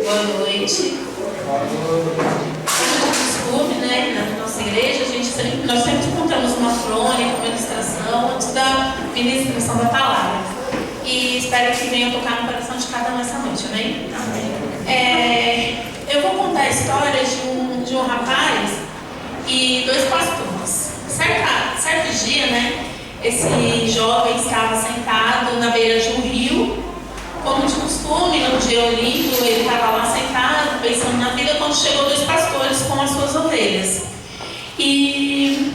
Boa noite. Como de costume, né, na nossa igreja, nós sempre contamos uma crônica, uma ilustração antes da ministração da palavra. E espero que venha tocar no coração de cada um essa noite, amém? Eu vou contar a história de um rapaz e dois pastores. Certo dia, né, esse jovem estava sentado na beira de um rio. Como de costume, num dia lindo, ele estava lá sentado, pensando na vida, quando chegou dois pastores com as suas ovelhas. E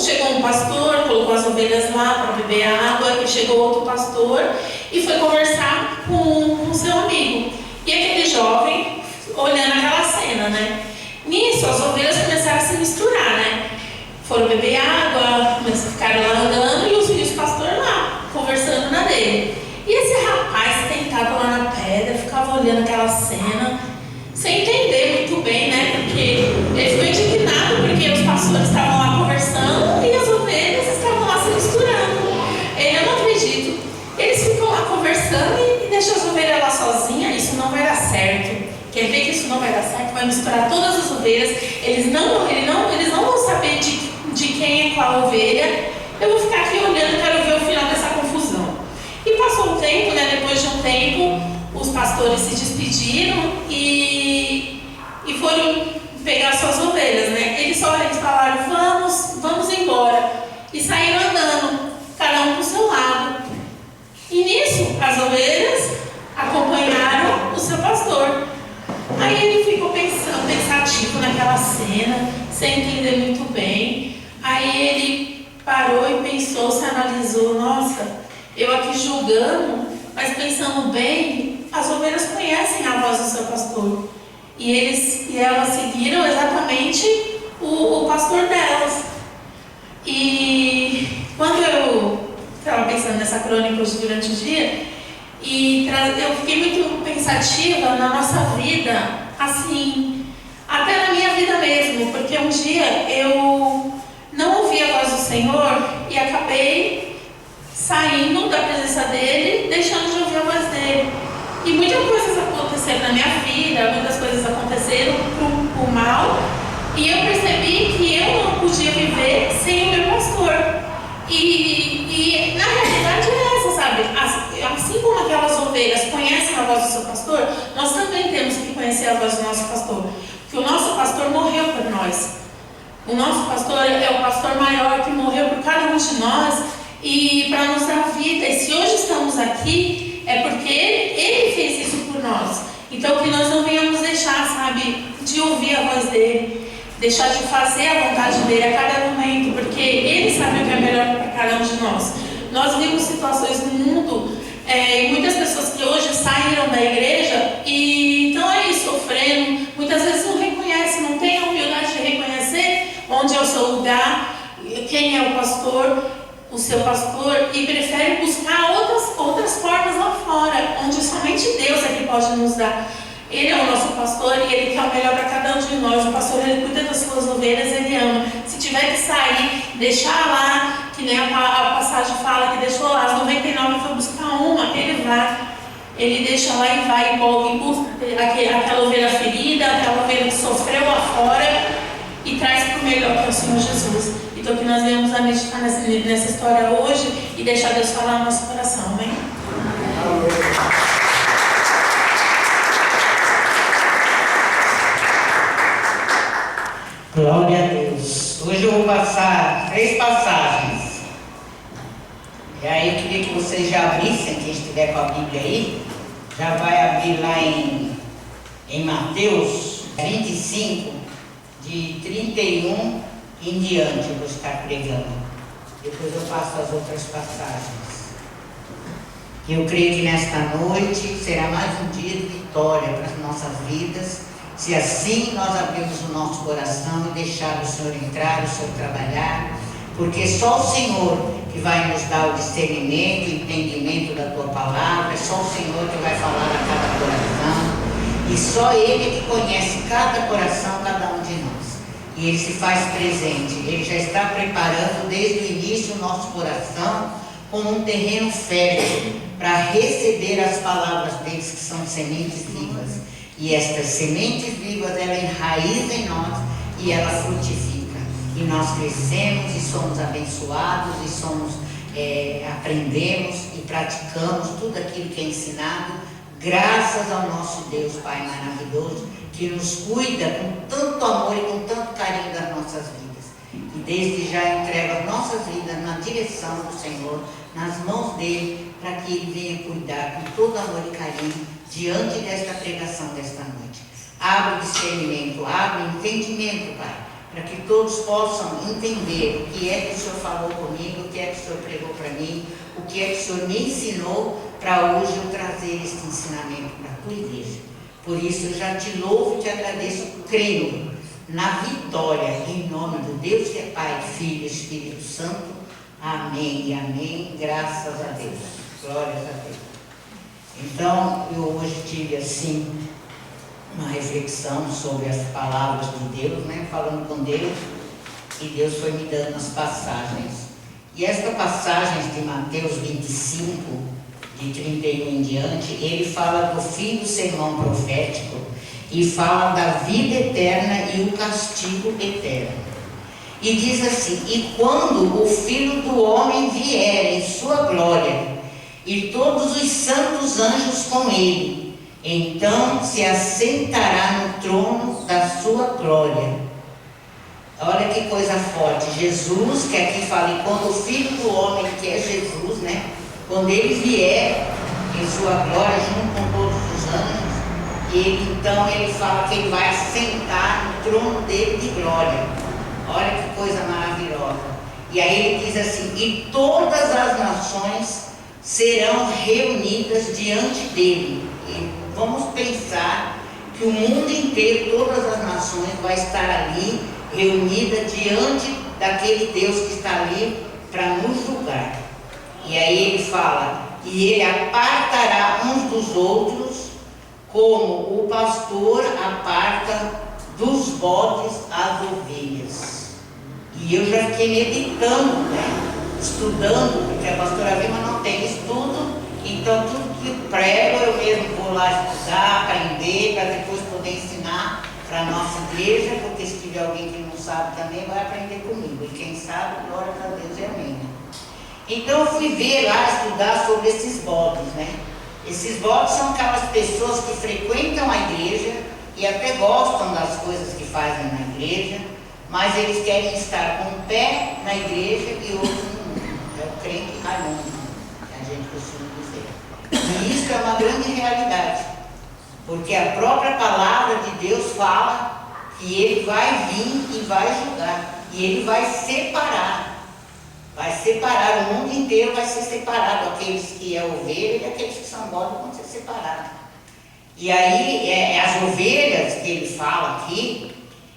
chegou um pastor, colocou as ovelhas lá para beber água, e chegou outro pastor e foi conversar com seu amigo. E aquele jovem, olhando aquela cena, né? Nisso, as ovelhas começaram a se misturar, né? Foram beber água, ficaram lá andando e os pastores lá, conversando na dele. E esse rapaz sentado lá na pedra, ficava olhando aquela cena, sem entender muito bem, né? Porque ele ficou indignado porque os pastores estavam lá conversando e as ovelhas estavam lá se misturando. Eu não acredito. Eles ficam lá conversando e deixam as ovelhas lá sozinhas. Isso não vai dar certo. Quer ver que isso não vai dar certo? Vai misturar todas as ovelhas. Eles não vão saber de quem é qual ovelha. Eu vou ficar aqui olhando, quero ver o final dessa confusão. E passou um tempo, né? Depois de um tempo, os pastores se despediram e foram pegar suas ovelhas, né? Eles falaram, vamos embora. E saíram andando, cada um pro seu lado. E nisso, as ovelhas acompanharam o seu pastor. Aí ele ficou pensativo naquela cena, sem entender muito bem. Aí ele parou e pensou, se analisou, nossa, eu aqui julgando, mas pensando bem, as ovelhas conhecem a voz do seu pastor. E elas seguiram exatamente o pastor delas. E quando eu estava pensando nessa crônica hoje durante o dia, eu fiquei muito pensativa na nossa vida, assim, até na minha vida mesmo, porque um dia eu não ouvi a voz do Senhor e acabei saindo da presença dele, deixando de ouvir a voz dele. E muitas coisas aconteceram na minha vida, muitas coisas aconteceram por mal, e eu percebi que eu não podia viver sem o meu pastor. E na realidade é essa, sabe? Assim como aquelas ovelhas conhecem a voz do seu pastor, nós também temos que conhecer a voz do nosso pastor. Porque o nosso pastor morreu por nós. O nosso pastor é o pastor maior que morreu por cada um de nós e para nos dar vida. E se hoje estamos aqui, é porque ele fez isso por nós. Então que nós não venhamos deixar, sabe, de ouvir a voz dele, deixar de fazer a vontade dele a cada momento, porque ele sabe o que é melhor para cada um de nós. Nós vimos situações no mundo e muitas pessoas que hoje saíram da igreja e estão aí sofrendo, muitas vezes não reconhecem, não têm a humildade de reconhecer onde é o seu lugar, quem é o pastor, o seu pastor, e preferem buscar outras formas lá fora, onde somente Deus é que pode nos dar. Ele é o nosso pastor e ele quer o melhor para cada um de nós. O pastor, ele cuida das suas ovelhas, ele ama. Se tiver que sair, deixar lá, que nem a passagem fala que deixou lá, as 99 foi buscar uma, ele vai. Ele deixa lá e vai e busca aquela ovelha ferida, aquela ovelha que sofreu lá fora e traz para o melhor, que é o Senhor Jesus. Então que nós venhamos a meditar nessa história hoje e deixar Deus falar no nosso coração, amém? Glória a Deus. Hoje eu vou passar 3 passagens. E aí eu queria que vocês já abrissem, quem estiver com a Bíblia aí, já vai abrir lá em Mateus 25, de 31 em diante eu vou estar pregando. Depois eu passo as outras passagens. E eu creio que nesta noite será mais um dia de vitória para as nossas vidas, se assim nós abrirmos o nosso coração e deixar o Senhor entrar, o Senhor trabalhar, porque só o Senhor que vai nos dar o discernimento, o entendimento da Tua palavra, é só o Senhor que vai falar a cada coração, e só Ele é que conhece cada coração, cada um de nós. E Ele se faz presente, Ele já está preparando desde o início o nosso coração como um terreno fértil, para receber as palavras deles, que são sementes vivas. E estas sementes vivas, ela enraiza em nós e ela frutifica. E nós crescemos e somos abençoados e aprendemos e praticamos tudo aquilo que é ensinado, graças ao nosso Deus Pai maravilhoso, que nos cuida com tanto amor e com tanto carinho das nossas vidas. E desde já entrega as nossas vidas na direção do Senhor, nas mãos dele, para que ele venha cuidar com todo amor e carinho diante desta pregação desta noite. Abre o discernimento, abre o entendimento, Pai, para que todos possam entender o que é que o Senhor falou comigo, o que é que o Senhor pregou para mim, o que é que o Senhor me ensinou, para hoje eu trazer este ensinamento para a tua igreja. Por isso eu já te louvo e te agradeço, creio na vitória, em nome do Deus que é Pai, Filho e Espírito Santo. Amém e amém. Graças a Deus. Glórias a Deus. Então, eu hoje tive assim uma reflexão sobre as palavras de Deus, falando com Deus, e Deus foi me dando as passagens. E esta passagem de Mateus 25, de 31 em diante, ele fala do fim do sermão profético e fala da vida eterna e o castigo eterno. E diz assim: e quando o Filho do Homem vier em sua glória, e todos os santos anjos com ele, então se assentará no trono da sua glória. Olha que coisa forte. Jesus, que aqui fala, e quando o Filho do Homem, que é Jesus, quando ele vier em sua glória junto com todos os anjos, então ele fala que ele vai assentar no trono dele de glória. Olha que coisa maravilhosa. E aí ele diz assim: e todas as nações serão reunidas diante dele. E vamos pensar que o mundo inteiro, todas as nações, vai estar ali reunida diante daquele Deus que está ali para nos julgar. E aí ele fala: e ele apartará uns dos outros, como o pastor aparta dos bodes as ovelhas. E eu já fiquei meditando, estudando, porque a pastora Vilma não tem estudo, então tudo que prego eu mesmo vou lá estudar, aprender, para depois poder ensinar para a nossa igreja, porque se tiver alguém que não sabe também, vai aprender comigo. E quem sabe, glória a Deus e amém. Então eu fui ver lá, estudar sobre esses bodes, Esses bodes são aquelas pessoas que frequentam a igreja e até gostam das coisas que fazem na igreja, mas eles querem estar com um pé na igreja e outro no mundo. É o crente Raimundo, que a gente costuma dizer. E isso é uma grande realidade, porque a própria palavra de Deus fala que ele vai vir e vai julgar, e ele vai separar. Vai separar, o mundo inteiro vai ser separado, aqueles que é ovelha e aqueles que são bode vão ser separados. E aí, as ovelhas que ele fala aqui,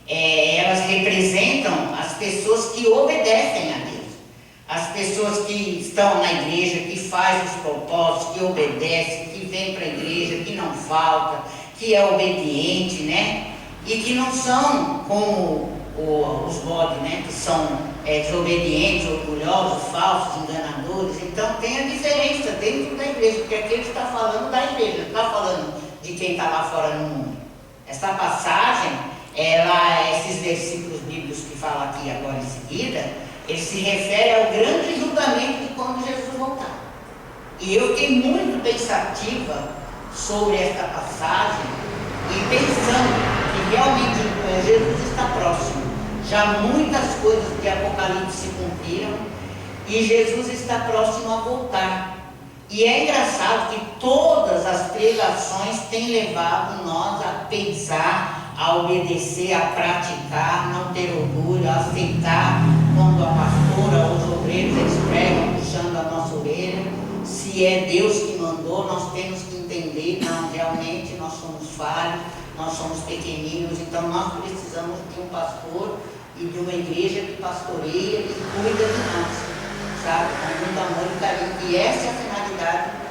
elas representam as pessoas que obedecem a Deus. As pessoas que estão na igreja, que fazem os propósitos, que obedecem, que vêm para a igreja, que não falta, que é obediente, E que não são como os bodes, que são desobedientes, orgulhosos, falsos, enganadores. Então tem a diferença dentro da igreja, porque aqui ele está falando da igreja, não está falando de quem está lá fora no mundo. Essa passagem, esses versículos bíblicos que fala aqui agora em seguida, ele se refere ao grande julgamento de quando Jesus voltar. E eu fiquei muito pensativa sobre esta passagem e pensando que realmente Jesus está próximo. Já muitas coisas de Apocalipse se cumpriram e Jesus está próximo a voltar. E é engraçado que todas as pregações têm levado nós a pensar, a obedecer, a praticar, não ter orgulho, a aceitar quando a pastora ou os obreiros eles pregam puxando a nossa orelha. Se é Deus que mandou, nós temos que entender, não, realmente nós somos falhos, nós somos pequeninos, então nós precisamos de um pastor e de uma igreja que pastoreia e cuida de nós, sabe? Com muito amor e carinho. E essa é a finalidade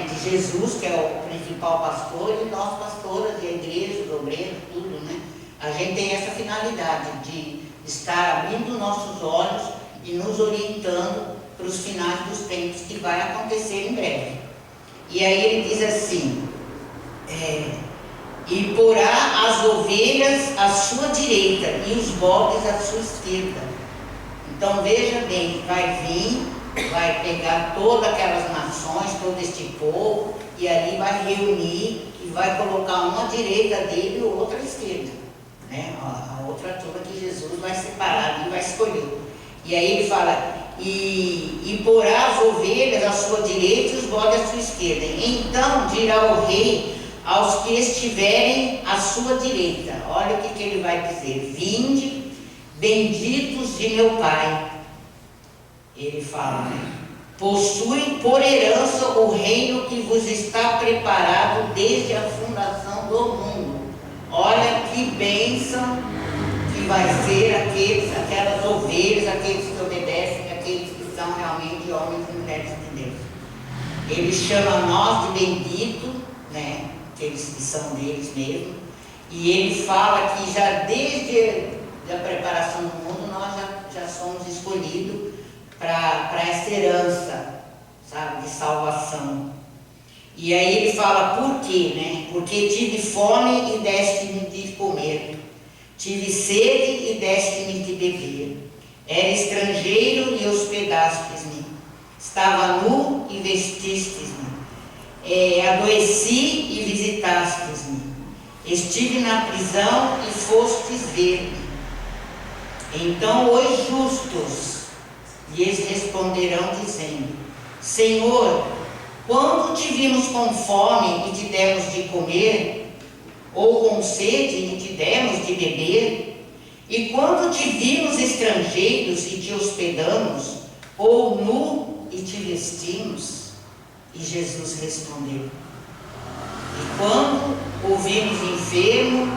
de Jesus, que é o principal pastor, e nós pastoras, e a igreja, os obreiros, tudo, A gente tem essa finalidade de estar abrindo nossos olhos e nos orientando para os finais dos tempos, que vai acontecer em breve. E aí ele diz assim, e porá as ovelhas à sua direita e os bodes à sua esquerda. Então veja bem, vai vir, vai pegar todas aquelas nações, todo este povo, e ali vai reunir e vai colocar uma à direita dele e outra à esquerda, né? A outra turma que Jesus vai separar e vai escolher. E aí ele fala, e porá as ovelhas à sua direita e os bodes à sua esquerda. Então dirá o rei aos que estiverem à sua direita, olha o que ele vai dizer: vinde, benditos de meu Pai. Ele fala, possuem por herança o reino que vos está preparado desde a fundação do mundo. Olha que bênção que vai ser aquelas ovelhas, aqueles que obedecem, aqueles que são realmente homens e mulheres de Deus. Ele chama nós de bendito, né? Aqueles que são deles mesmo. E ele fala que já desde a preparação do mundo nós já somos escolhidos para essa herança, sabe, de salvação. E aí ele fala por quê, né? Porque tive fome e deste-me de comer, tive sede e deste-me de beber, era estrangeiro e hospedastes-me, estava nu e vestistes-me, adoeci e visitastes-me, estive na prisão e fostes ver-me. Então os justos lhes responderão dizendo, Senhor, quando te vimos com fome e te demos de comer, ou com sede e te demos de beber? E quando te vimos estrangeiros e te hospedamos, ou nu e te vestimos? E Jesus respondeu, e quando o vimos enfermo,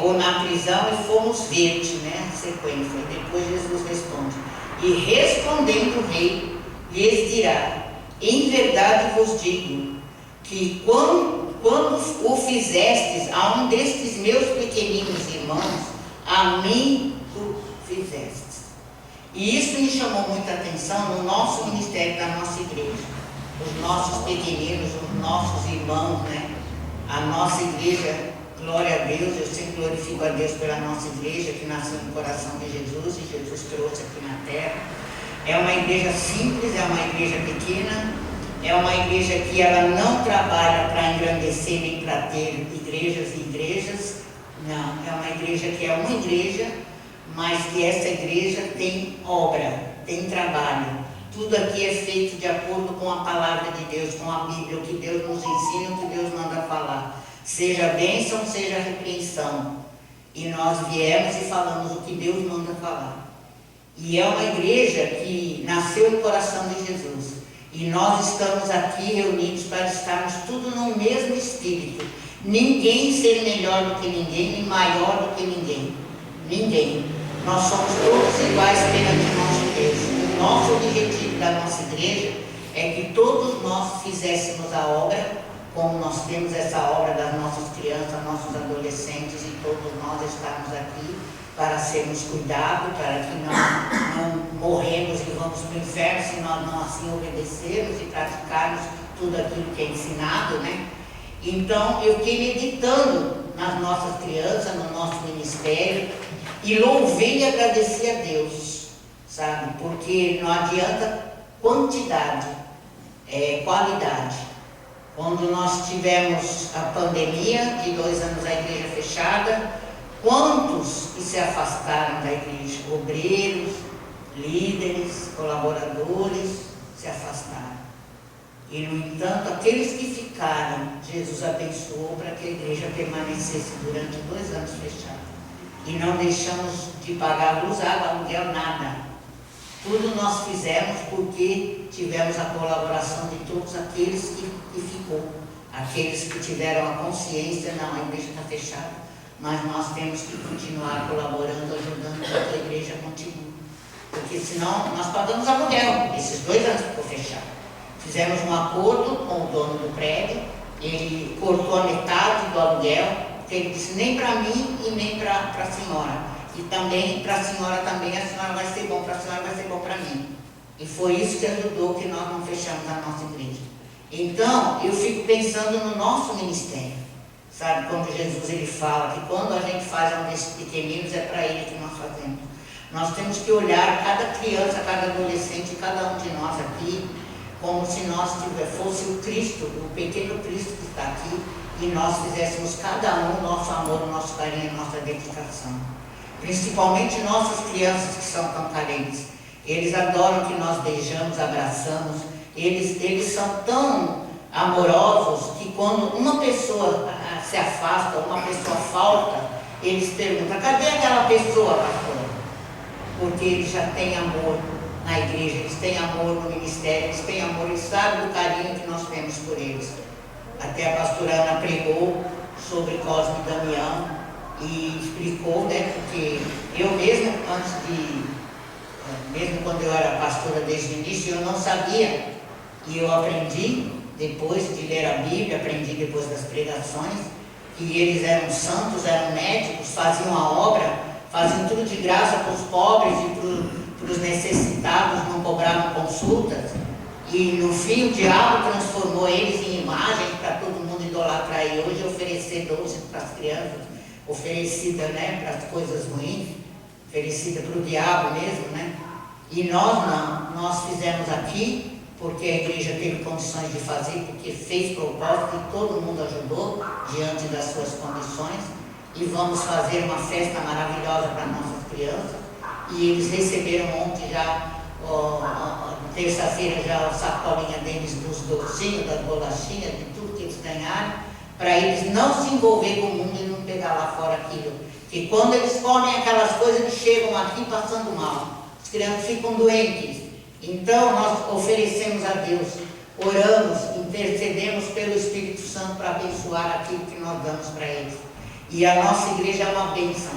ou na prisão e fomos ver-te, né? A sequência. E depois Jesus responde, e respondendo o rei, lhes dirá, em verdade vos digo, que quando o fizestes a um destes meus pequeninos irmãos, a mim tu fizestes. E isso me chamou muita atenção no nosso ministério da nossa igreja. Os nossos pequeninos, os nossos irmãos, né? A nossa igreja, glória a Deus, eu sempre glorifico a Deus pela nossa igreja que nasceu no coração de Jesus e Jesus trouxe aqui na terra. É uma igreja simples, é uma igreja pequena, é uma igreja que ela não trabalha para engrandecer nem para ter igrejas e igrejas. Não, é uma igreja que é uma igreja, mas que essa igreja tem obra, tem trabalho. Tudo aqui é feito de acordo com a palavra de Deus, com a Bíblia, o que Deus nos ensina, o que Deus manda falar. Seja bênção, seja repreensão. E nós viemos e falamos o que Deus manda falar. E é uma igreja que nasceu no coração de Jesus. E nós estamos aqui reunidos para estarmos tudo no mesmo espírito. Ninguém ser melhor do que ninguém e maior do que ninguém. Ninguém. Nós somos todos iguais perante nosso Deus. O nosso objetivo da nossa igreja é que todos nós fizéssemos a obra, como nós temos essa obra das nossas crianças, nossos adolescentes, e todos nós estamos aqui para sermos cuidados, para que não morremos e vamos para o inferno se nós não assim obedecermos e praticarmos tudo aquilo que é ensinado, né? Então, eu fiquei meditando nas nossas crianças, no nosso ministério, e louvei e agradeci a Deus, sabe? Porque não adianta quantidade, é qualidade. Quando nós tivemos a pandemia, de 2 anos a igreja fechada, quantos que se afastaram da igreja? Obreiros, líderes, colaboradores se afastaram. E, no entanto, aqueles que ficaram, Jesus abençoou para que a igreja permanecesse durante 2 anos fechada. E não deixamos de pagar luz, água, aluguel, nada. Tudo nós fizemos porque tivemos a colaboração de todos aqueles que ficou. Aqueles que tiveram a consciência, não, a igreja está fechada, mas nós temos que continuar colaborando, ajudando para que a igreja continue. Porque senão nós pagamos aluguel, esses 2 anos ficou fechado. Fizemos um acordo com o dono do prédio, ele cortou a metade do aluguel, porque ele disse nem para mim e nem para a senhora. E também para a senhora também, a senhora vai ser bom, para a senhora vai ser bom para mim. E foi isso que ajudou que nós não fechamos a nossa igreja. Então, eu fico pensando no nosso ministério. Sabe, quando Jesus ele fala que quando a gente faz um desses pequeninos, é para ele que nós fazemos. Nós temos que olhar cada criança, cada adolescente, cada um de nós aqui, como se nós fosse o Cristo, o pequeno Cristo que está aqui, e nós fizéssemos cada um o nosso amor, o nosso carinho, a nossa dedicação. Principalmente nossas crianças que são tão carentes. Eles adoram que nós beijamos, abraçamos. Eles são tão amorosos que quando uma pessoa se afasta, uma pessoa falta, eles perguntam: cadê aquela pessoa, pastor? Porque eles já têm amor na igreja, eles têm amor no ministério, eles têm amor, eles sabem do carinho que nós temos por eles. Até a pastora Ana pregou sobre Cosme e Damião e explicou, né, porque eu mesmo, mesmo quando eu era pastora desde o início, eu não sabia, e eu aprendi depois de ler a Bíblia, aprendi depois das pregações, que eles eram santos, eram médicos, faziam a obra, faziam tudo de graça para os pobres e para os necessitados, não cobravam consultas. E no fim o diabo transformou eles em imagens para todo mundo idolatrar. E hoje oferecer doce para as crianças, oferecida, né, para as coisas ruins, oferecida para o diabo mesmo, né? E nós não, nós fizemos aqui porque a igreja teve condições de fazer, porque fez propósito e todo mundo ajudou diante das suas condições. E vamos fazer uma festa maravilhosa para nossas crianças. E eles receberam ontem já, terça-feira, já a sacolinha deles dos docinhos, das bolachinhas, de tudo que eles ganharam, para eles não se envolver com o mundo e não pegar lá fora aquilo. Que quando eles comem aquelas coisas, eles chegam aqui passando mal. As crianças ficam doentes. Então nós oferecemos a Deus, oramos, intercedemos pelo Espírito Santo para abençoar aquilo que nós damos para eles. E a nossa igreja é uma bênção.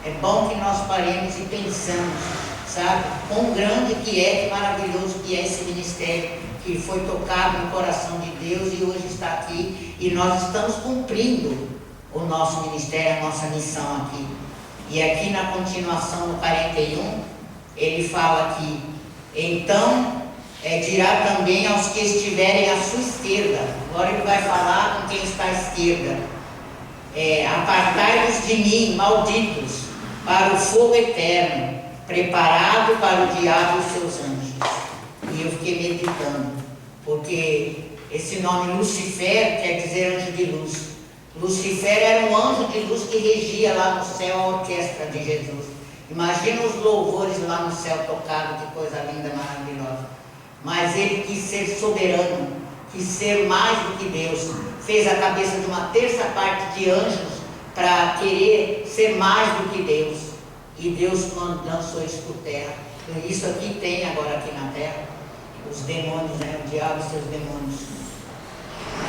É bom que nós paremos e pensamos, sabe, quão grande que é, que maravilhoso que é esse ministério, que foi tocado no coração de Deus e hoje está aqui. E nós estamos cumprindo o nosso ministério, a nossa missão aqui. E aqui na continuação, no 41, ele fala que então dirá também aos que estiverem à sua esquerda. Agora ele vai falar com quem está à esquerda: apartai-vos de mim, malditos, para o fogo eterno, preparado para o diabo e os seus anjos. E eu fiquei meditando, porque esse nome Lucifer quer dizer anjo de luz. Lucifer era um anjo de luz que regia lá no céu a orquestra de Jesus. Imagina os louvores lá no céu tocado, que coisa linda, maravilhosa. Mas ele quis ser soberano, quis ser mais do que Deus. Fez a cabeça de uma terça parte de anjos para querer ser mais do que Deus. E Deus lançou isso por terra. Isso aqui tem agora aqui na terra. Os demônios, né? O diabo e seus demônios.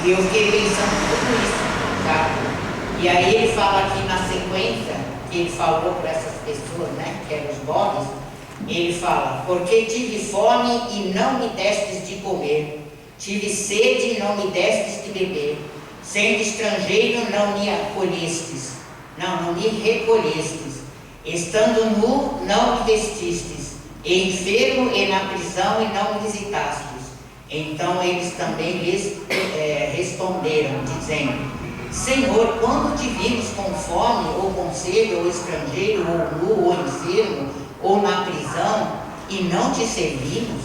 E eu fiquei pensando tudo isso, sabe? E aí ele fala aqui na sequência, que ele falou para essas pessoas, né, que eram os bodes, ele fala: porque tive fome e não me destes de comer, tive sede e não me destes de beber, sendo estrangeiro não me acolhestes, não me recolhestes, estando nu não me vestistes, e enfermo e na prisão e não me visitastes. Então eles também lhes responderam, dizendo: Senhor, quando te vimos com fome, ou com sede, ou estrangeiro, ou nu, ou enfermo, ou na prisão, e não te servimos?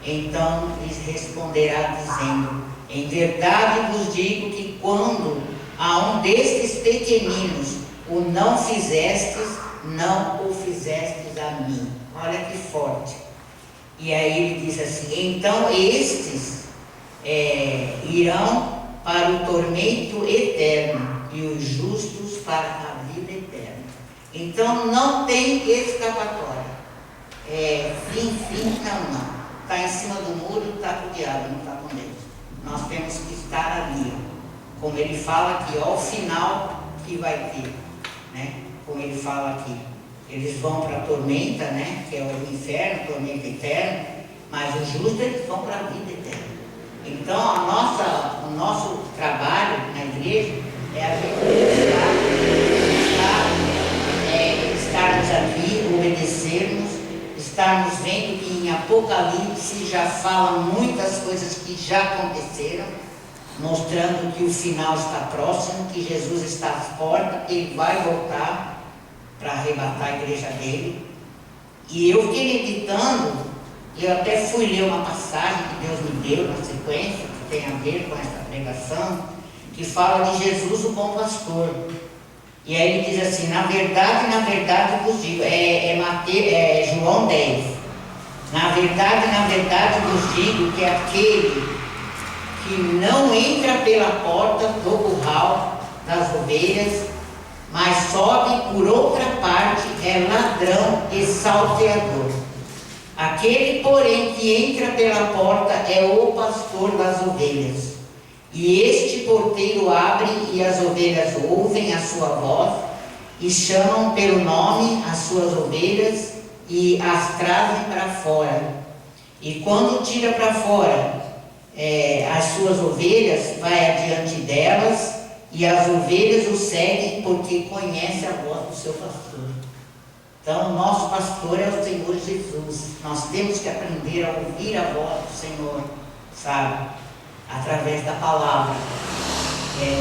Então lhes responderá dizendo: em verdade vos digo que quando a um destes pequeninos o não fizestes, não o fizestes a mim. Olha que forte. E aí ele diz assim: então estes irão para o tormento eterno, e os justos para a vida eterna. Então não tem escapatória. Fim, não. Está em cima do muro, está com o diabo, não está com Deus. Nós temos que estar ali, como ele fala aqui, ó, o final que vai ter, né? Como ele fala aqui, eles vão para a tormenta, né? Que é o inferno, tormento eterno, mas os justos eles vão para a vida eterna. Então o nosso trabalho na igreja é a gente estarmos aqui, obedecermos, estarmos vendo que Apocalipse já fala muitas coisas que já aconteceram, mostrando que o final está próximo, que Jesus está à porta, ele vai voltar para arrebatar a igreja dele. E eu fiquei meditando, e eu até fui ler uma passagem que Deus me deu na sequência, que tem a ver com essa pregação, que fala de Jesus, o bom pastor. E aí ele diz assim: na verdade vos digo, João 10. Na verdade vos digo que aquele que não entra pela porta do curral das ovelhas, mas sobe por outra parte, é ladrão e salteador. Aquele, porém, que entra pela porta é o pastor das ovelhas. E este porteiro abre, e as ovelhas ouvem a sua voz, e chamam pelo nome as suas ovelhas, e as trazem para fora. E quando tira para fora as suas ovelhas, vai adiante delas, e as ovelhas o seguem, porque conhece a voz do seu pastor. Então, o nosso pastor é o Senhor Jesus. Nós temos que aprender a ouvir a voz do Senhor, sabe? Através da palavra.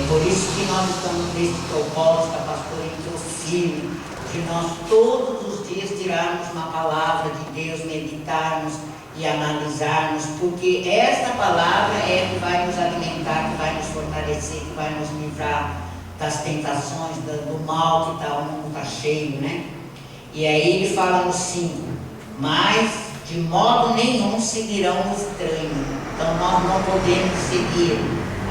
Por isso que nós estamos nesse propósito, a pastora entrou firme, de nós todos os dias tirarmos uma palavra de Deus, meditarmos e analisarmos, porque esta palavra é que vai nos alimentar, que vai nos fortalecer, que vai nos livrar das tentações, do mal que o mundo está cheio, né? E aí ele fala no 5, mas de modo nenhum seguirão o estranho. Então nós não podemos seguir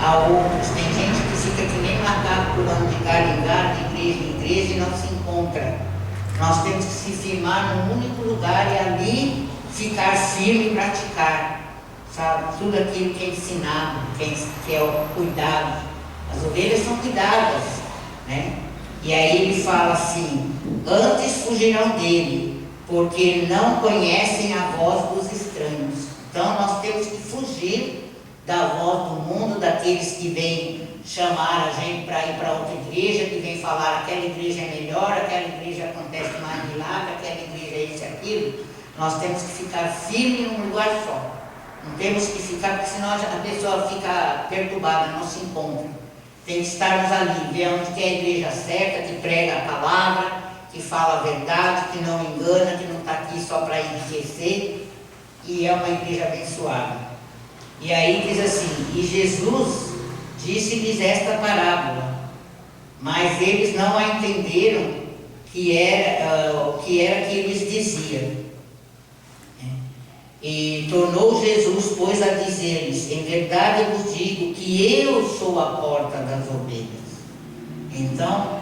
a outros. Tem gente que fica que nem macaco pulando de galho em galho, de igreja em igreja, e não se encontra. Nós temos que se firmar num único lugar e ali ficar firme e praticar, sabe? Tudo aquilo que é ensinado, que é o cuidado. As ovelhas são cuidadas, né? E aí ele fala assim: antes fugirão dele, porque não conhecem a voz dos estranhos. Então nós temos que fugir da voz do mundo, daqueles que vêm chamar a gente para ir para outra igreja, que vem falar aquela igreja é melhor, aquela igreja acontece mais milagre, aquela igreja é isso e aquilo. Nós temos que ficar firme num lugar só. Não temos que ficar, porque senão a pessoa fica perturbada, não se encontra. Tem que estarmos ali, ver onde que é a igreja certa, que prega a palavra, que fala a verdade, que não engana, que não está aqui só para enriquecer, e é uma igreja abençoada. E aí diz assim: e Jesus disse-lhes esta parábola, mas eles não a entenderam o que era que eles diziam. E tornou Jesus, pois, a dizer-lhes: em verdade eu vos digo que eu sou a porta das ovelhas. Então,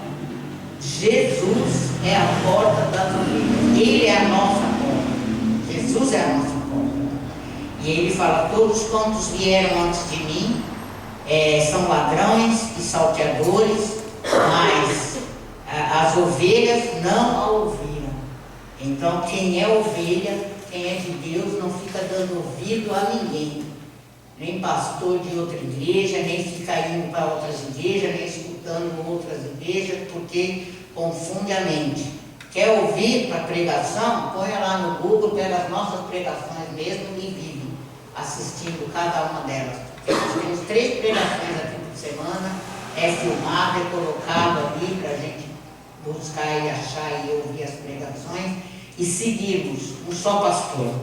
Jesus é a porta das ovelhas. Ele é a nossa porta. Jesus é a nossa porta. E ele fala: todos quantos vieram antes de mim são ladrões e salteadores, mas as ovelhas não a ouviram. Então, quem é ovelha, quem é de Deus, não fica dando ouvido a ninguém, nem pastor de outra igreja, nem fica indo para outras igrejas, nem escutando outras igrejas, porque confunde a mente. Quer ouvir para pregação? Põe lá no Google, pega as nossas pregações mesmo e vive assistindo cada uma delas. Nós temos 3 pregações aqui por semana, é filmado, é colocado ali para a gente buscar e achar e ouvir as pregações e seguirmos um só pastor.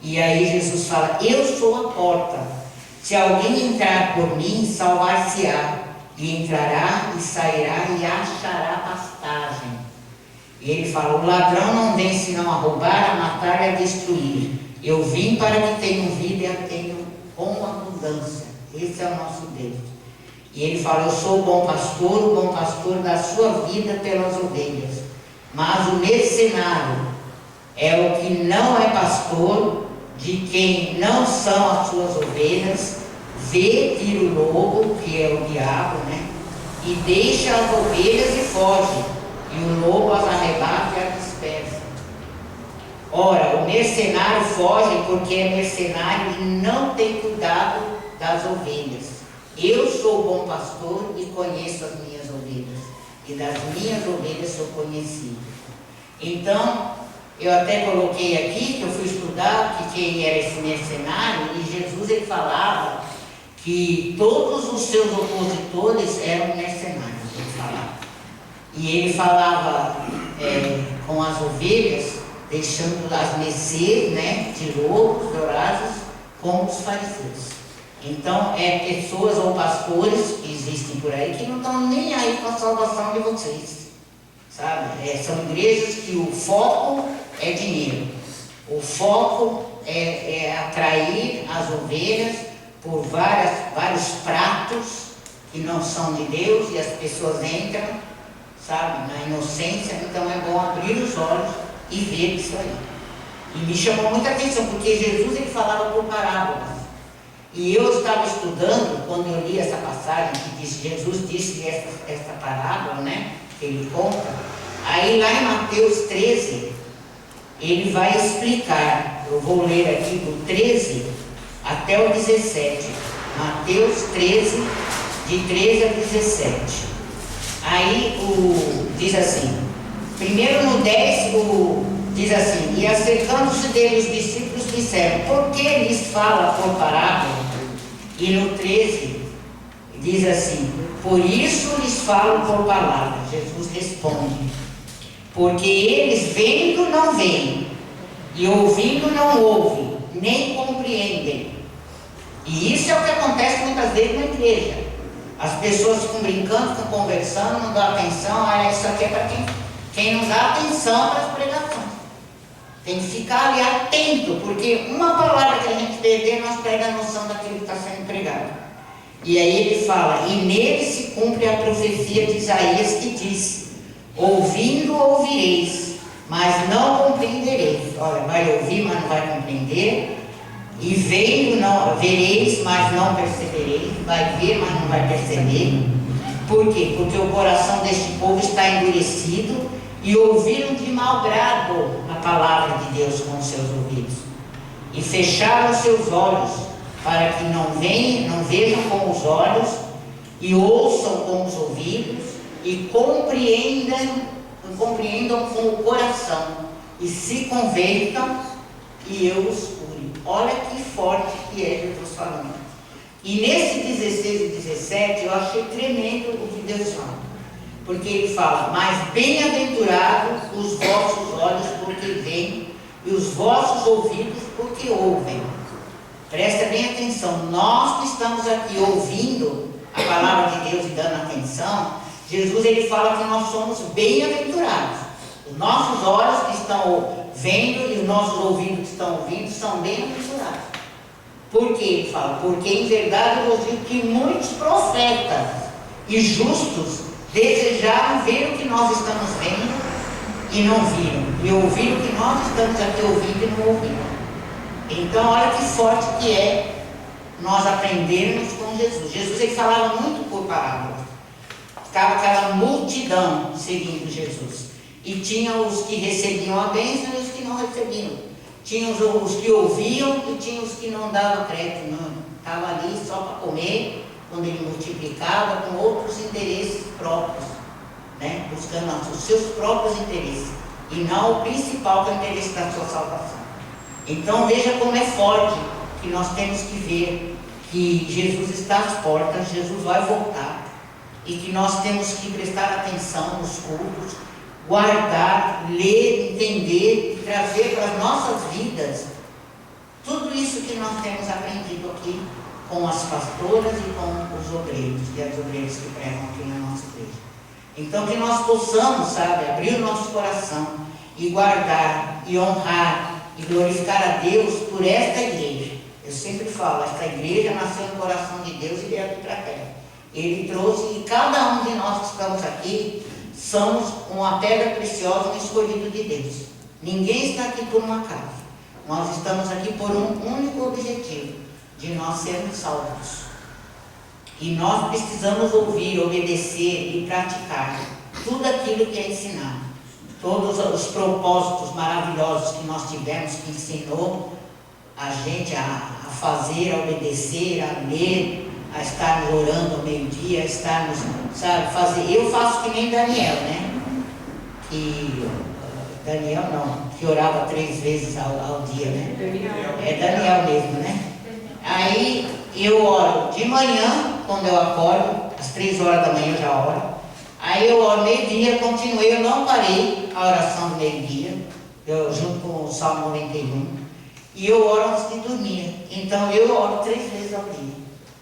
E aí Jesus fala: eu sou a porta, se alguém entrar por mim, salvar-se-á, e entrará e sairá e achará pastagem. E ele fala: o ladrão não vem senão a roubar, a matar e a destruir. Eu vim para que tenham vida e a tenham com abundância. Esse é o nosso Deus. E ele fala: eu sou o bom pastor dá sua vida pelas ovelhas. Mas o mercenário é o que não é pastor, de quem não são as suas ovelhas, vê vir o lobo, que é o diabo, né? E deixa as ovelhas e foge, e o lobo as arrebata e as dispersa. Ora, o mercenário foge porque é mercenário e não tem cuidado das ovelhas. Eu sou o bom pastor e conheço as minhas ovelhas, e das minhas ovelhas sou conhecido. Então, Eu até coloquei aqui, que eu fui estudar, que quem era esse mercenário, e Jesus ele falava que todos os seus opositores eram mercenários, ele falava. E ele falava com as ovelhas, deixando as mercês, né, de lobos, dourados, como os fariseus. Então, pessoas ou pastores que existem por aí que não estão nem aí com a salvação de vocês, sabe? São igrejas que o foco é dinheiro, o foco é atrair as ovelhas por vários pratos que não são de Deus, e as pessoas entram, sabe, na inocência. Então é bom abrir os olhos e ver isso aí. E me chamou muita atenção, porque Jesus ele falava por parábolas. E eu estava estudando, quando eu li essa passagem, que Jesus disse essa parábola, né, que ele conta. Aí lá em Mateus 13, ele vai explicar. Eu vou ler aqui do 13 até o 17. Mateus 13, de 13 a 17. Aí diz assim, primeiro no 10, diz assim: e acercando-se dele os discípulos disseram, por que lhes fala por parábola? E no 13 diz assim, por isso lhes falo por palavras. Jesus responde, porque eles vendo não veem, e ouvindo não ouvem, nem compreendem. E isso é o que acontece muitas vezes na igreja. As pessoas ficam brincando, ficam conversando, não dão atenção. Isso aqui é para quem não dá atenção para as pregações. Tem que ficar ali atento, porque uma palavra que a gente perder, nós perdemos a noção daquilo que está sendo pregado. E aí ele fala, e nele se cumpre a profecia de Isaías que diz, ouvindo ouvireis, mas não compreendereis. Olha, vai ouvir, mas não vai compreender. E vendo não vereis, mas não percebereis. Vai ver, mas não vai perceber. Por quê? Porque o coração deste povo está endurecido e ouviram de mau grado a palavra de Deus com os seus ouvidos. E fecharam seus olhos, para que não vejam com os olhos, e ouçam com os ouvidos, e compreendam com o coração, e se convertam, e eu os cure. Olha que forte que é Jesus falando. E nesse 16 e 17, eu achei tremendo o que Deus fala. Porque ele fala, mas bem-aventurados os vossos olhos porque veem, e os vossos ouvidos porque ouvem. Presta bem atenção, nós que estamos aqui ouvindo a palavra de Deus e dando atenção, Jesus ele fala que nós somos bem-aventurados. Os nossos olhos que estão vendo e os nossos ouvidos que estão ouvindo são bem-aventurados. Por que ele fala? Porque em verdade eu digo que muitos profetas e justos desejaram ver o que nós estamos vendo e não viram, e ouvir o que nós estamos aqui ouvindo e não ouviram. Então olha que forte que é nós aprendermos com Jesus. Jesus ele falava muito por parábolas. Ficava aquela multidão seguindo Jesus. E tinha os que recebiam a bênção e os que não recebiam. Tinha os que ouviam e tinha os que não davam crédito, não. Estava ali só para comer, quando ele multiplicava, com outros interesses próprios, né? Buscando os seus próprios interesses, e não o principal, que é o interesse da sua salvação. Então veja como é forte que nós temos que ver que Jesus está às portas, Jesus vai voltar, e que nós temos que prestar atenção nos cultos, guardar, ler, entender e trazer para as nossas vidas tudo isso que nós temos aprendido aqui com as pastoras e com os obreiros e as obreiras que pregam aqui na nossa igreja. Então que nós possamos, sabe, abrir o nosso coração e guardar e honrar e glorificar a Deus por esta igreja. Eu sempre falo, esta igreja nasceu no coração de Deus e veio aqui para a terra. Ele trouxe, e cada um de nós que estamos aqui somos uma pedra preciosa, um escolhido de Deus. Ninguém está aqui por um acaso. Nós estamos aqui por um único objetivo, de nós sermos salvos. E nós precisamos ouvir, obedecer e praticar tudo aquilo que é ensinado. Todos os propósitos maravilhosos que nós tivemos, que ensinou a gente a fazer, a obedecer, a ler, a estarmos orando ao meio-dia, a estarmos, sabe, fazer. Eu faço que nem Daniel, né? Que Daniel não, que orava 3 vezes ao dia, né? Daniel. É Daniel mesmo, né? Aí eu oro de manhã, quando eu acordo, às 3 horas da manhã eu já oro. Aí eu oro meio-dia, continuei, eu não parei a oração do meio-dia, eu junto com o Salmo 91. E eu oro antes de dormir. Então eu oro 3 vezes ao dia.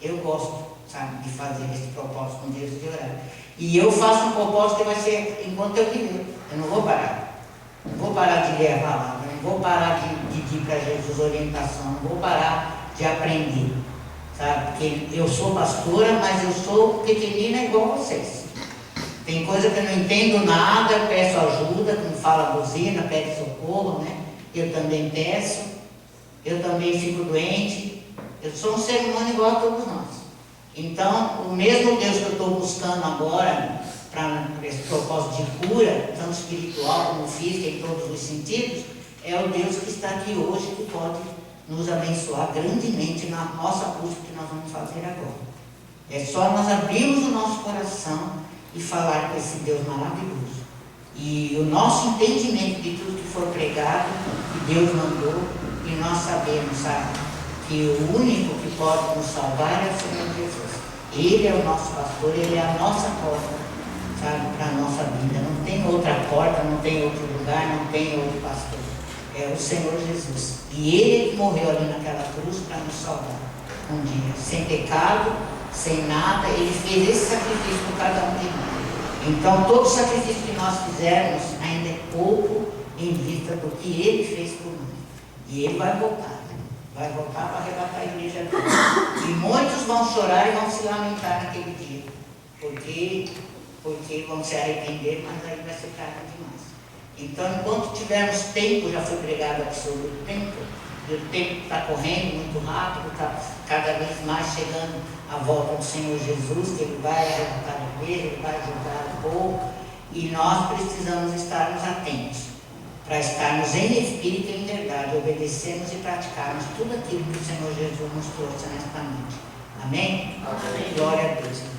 Eu gosto, sabe, de fazer esse propósito com Deus, de orar. E eu faço um propósito que vai ser enquanto eu viver. Eu não vou parar. Não vou parar de ler a palavra, não vou parar de pedir para Jesus orientação, não vou parar de aprender, sabe? Porque eu sou pastora, mas eu sou pequenina igual vocês. Tem coisa que eu não entendo nada, eu peço ajuda, como fala a buzina, pede socorro, né? Eu também peço, eu também fico doente, eu sou um ser humano igual a todos nós. Então, o mesmo Deus que eu estou buscando agora, para esse propósito de cura, tanto espiritual como física, em todos os sentidos, é o Deus que está aqui hoje, que pode nos abençoar grandemente na nossa busca que nós vamos fazer agora. É só nós abrirmos o nosso coração e falar com esse Deus maravilhoso. E o nosso entendimento de tudo que for pregado, que Deus mandou, e nós sabemos, sabe, que o único que pode nos salvar é o Senhor Jesus. Ele é o nosso pastor, Ele é a nossa porta, sabe, para a nossa vida. Não tem outra porta, não tem outro lugar, não tem outro pastor. É o Senhor Jesus. E Ele que morreu ali naquela cruz para nos salvar um dia. Sem pecado, sem nada, Ele fez esse sacrifício por cada um de nós. Então, todo sacrifício que nós fizermos ainda é pouco em vista do que Ele fez por nós. E Ele vai voltar. Vai voltar para arrebatar a igreja toda. E muitos vão chorar e vão se lamentar naquele dia. Porque vão se arrepender, mas aí vai ser tarde demais. Então, enquanto tivermos tempo, já foi pregado aqui sobre o tempo, e o tempo está correndo muito rápido, está cada vez mais chegando a volta do Senhor Jesus, que Ele vai arrebatar a igreja, Ele vai julgar o povo, e nós precisamos estarmos atentos, para estarmos em espírito e em verdade, obedecermos e praticarmos tudo aquilo que o Senhor Jesus nos trouxe nesta noite. Amém? Amém. Glória a Deus.